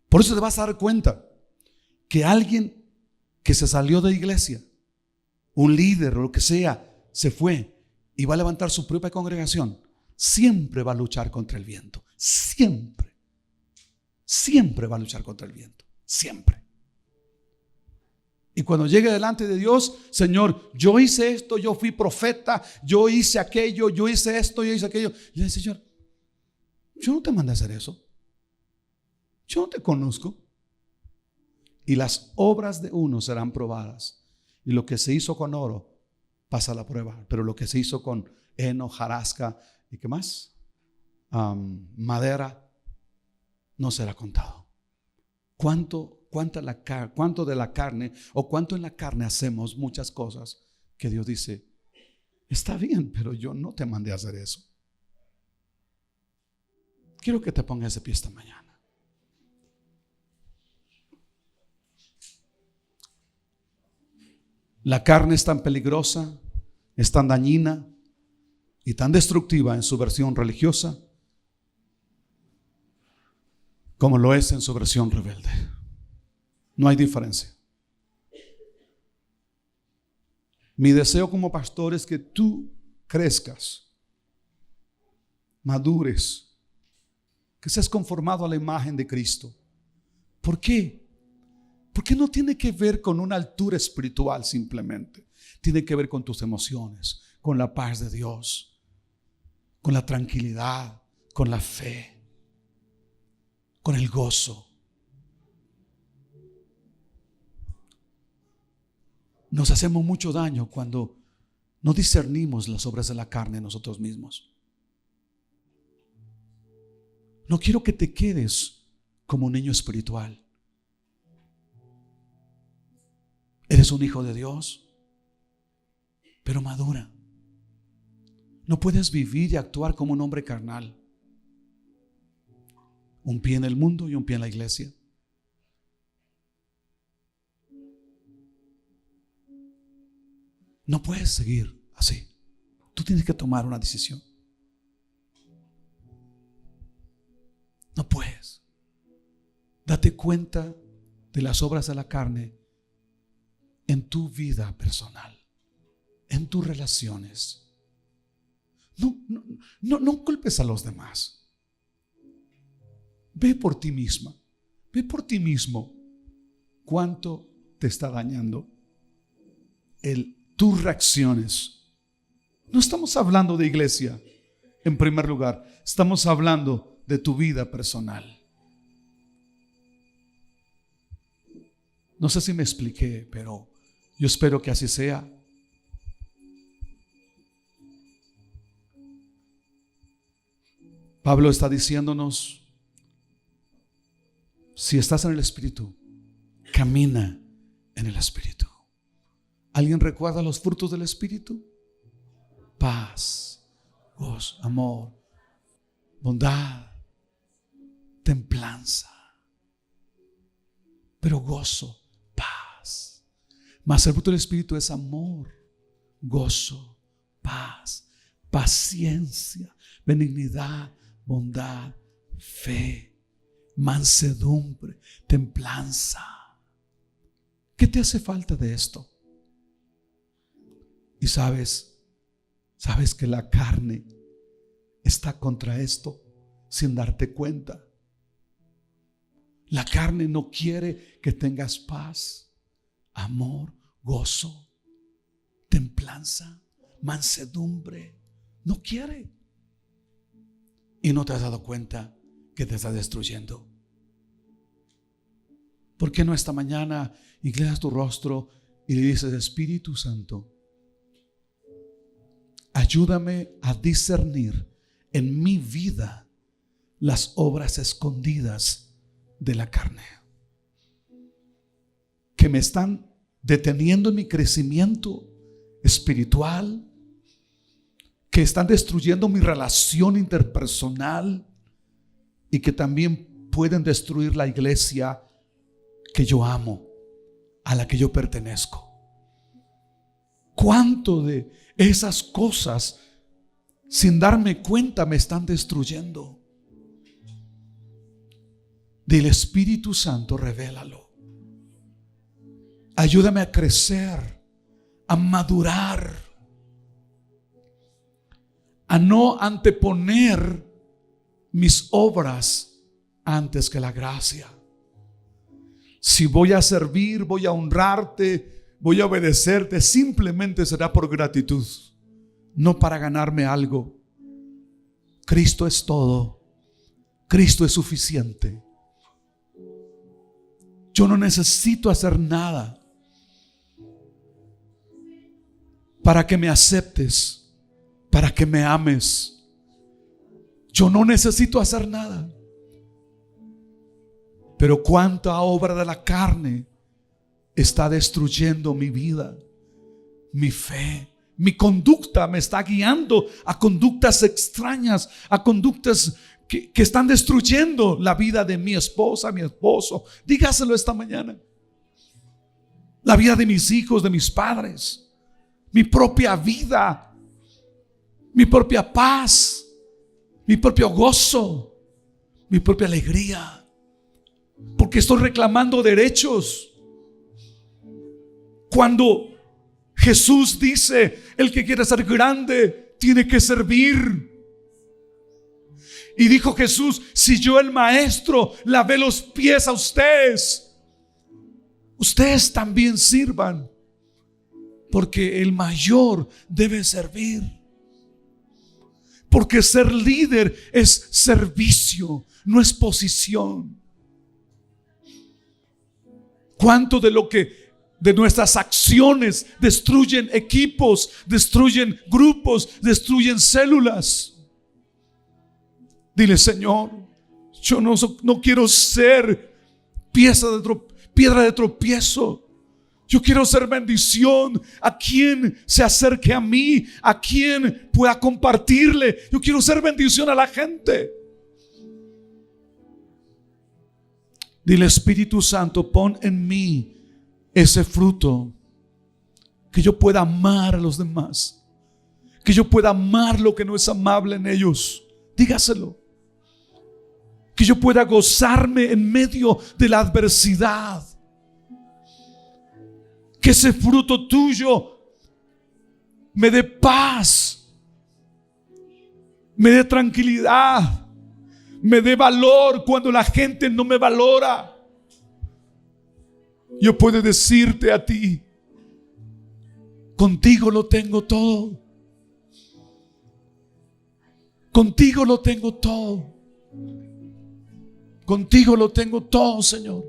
Por eso te vas a dar cuenta que alguien que se salió de la iglesia, un líder o lo que sea, se fue y va a levantar su propia congregación, siempre va a luchar contra el viento. Siempre. Siempre va a luchar contra el viento. Siempre. Y cuando llegue delante de Dios, Señor, yo hice esto, yo fui profeta, yo hice aquello, yo hice esto, yo hice aquello. Y le dice, Señor, yo no te mandé a hacer eso. Yo no te conozco. Y las obras de uno serán probadas. Y lo que se hizo con oro pasa la prueba. Pero lo que se hizo con heno, jarasca y qué más, madera, no será contado. ¿Cuánto de la carne o cuánto en la carne hacemos muchas cosas que Dios dice, está bien, pero yo no te mandé a hacer eso? Quiero que te pongas de pie esta mañana. La carne es tan peligrosa, es tan dañina y tan destructiva en su versión religiosa como lo es en su versión rebelde. No hay diferencia. Mi deseo como pastor es que tú crezcas, madures, que seas conformado a la imagen de Cristo. ¿Por qué? Porque no tiene que ver con una altura espiritual simplemente. Tiene que ver con tus emociones, con la paz de Dios, con la tranquilidad, con la fe, con el gozo. Nos hacemos mucho daño cuando no discernimos las obras de la carne en nosotros mismos. No quiero que te quedes como un niño espiritual. Eres un hijo de Dios, pero madura. No puedes vivir y actuar como un hombre carnal. Un pie en el mundo y un pie en la iglesia. No puedes seguir así. Tú tienes que tomar una decisión. No puedes. Date cuenta de las obras de la carne en tu vida personal, en tus relaciones. No culpes a los demás. Ve por ti misma. Ve por ti mismo cuánto te está dañando tus reacciones. No estamos hablando de iglesia en primer lugar. Estamos hablando de tu vida personal. No sé si me expliqué, pero yo espero que así sea. Pablo está diciéndonos, si estás en el Espíritu, camina en el Espíritu. ¿Alguien recuerda los frutos del Espíritu? Paz, gozo, amor, bondad, templanza, pero gozo, paz. Mas el fruto del Espíritu es amor, gozo, paz, paciencia, benignidad, bondad, fe, mansedumbre, templanza. ¿Qué te hace falta de esto? Y sabes que la carne está contra esto sin darte cuenta. La carne no quiere que tengas paz, amor, gozo, templanza, mansedumbre. No quiere. Y no te has dado cuenta que te está destruyendo. ¿Por qué no esta mañana inclinas tu rostro y le dices, Espíritu Santo, ayúdame a discernir en mi vida las obras escondidas de la carne que me están deteniendo en mi crecimiento espiritual, que están destruyendo mi relación interpersonal y que también pueden destruir la iglesia que yo amo, a la que yo pertenezco. ¿Cuánto de esas cosas sin darme cuenta me están destruyendo? Del Espíritu Santo, revélalo. Ayúdame a crecer, a madurar, a no anteponer mis obras antes que la gracia. Si voy a servir, voy a honrarte, voy a obedecerte, simplemente será por gratitud, no para ganarme algo. Cristo es todo. Cristo es suficiente. Yo no necesito hacer nada para que me aceptes, para que me ames. Yo no necesito hacer nada. Pero cuánta obra de la carne está destruyendo mi vida, mi fe, mi conducta. Me está guiando a conductas extrañas, a conductas que están destruyendo la vida de mi esposa, mi esposo. Dígaselo esta mañana. La vida de mis hijos, de mis padres, mi propia vida, mi propia paz, mi propio gozo, mi propia alegría. Porque estoy reclamando derechos. Cuando Jesús dice, el que quiere ser grande tiene que servir. Y dijo Jesús, si yo el maestro lavé los pies a ustedes, ustedes también sirvan, porque el mayor debe servir. Porque ser líder es servicio, no es posición. ¿Cuánto de nuestras acciones destruyen equipos, destruyen grupos, destruyen células? Dile, Señor, yo no quiero ser piedra de tropiezo. Yo quiero ser bendición a quien se acerque a mí, a quien pueda compartirle. Yo quiero ser bendición a la gente. Dile, Espíritu Santo, pon en mí ese fruto, que yo pueda amar a los demás, que yo pueda amar lo que no es amable en ellos. Dígaselo. Que yo pueda gozarme en medio de la adversidad. Que ese fruto tuyo me dé paz, me dé tranquilidad, me dé valor cuando la gente no me valora. Yo puedo decirte a ti, contigo lo tengo todo. Contigo lo tengo todo. Contigo lo tengo todo, Señor.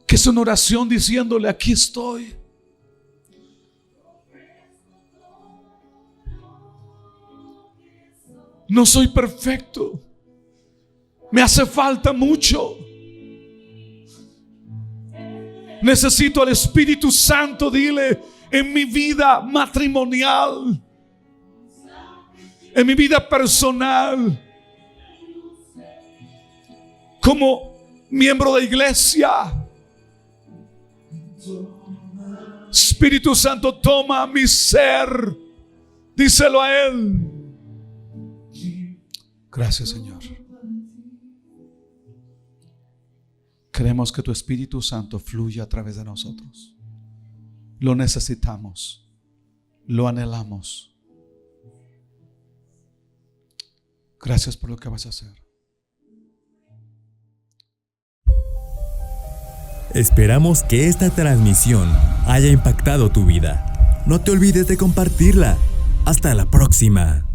Que es una oración diciéndole, aquí estoy. No soy perfecto. Me hace falta mucho. Necesito al Espíritu Santo, dile, en mi vida matrimonial, en mi vida personal, como miembro de iglesia. Espíritu Santo, toma mi ser. Díselo a Él. Gracias, Señor. Queremos que tu Espíritu Santo fluya a través de nosotros. Lo necesitamos. Lo anhelamos. Gracias por lo que vas a hacer. Esperamos que esta transmisión haya impactado tu vida. No te olvides de compartirla. Hasta la próxima.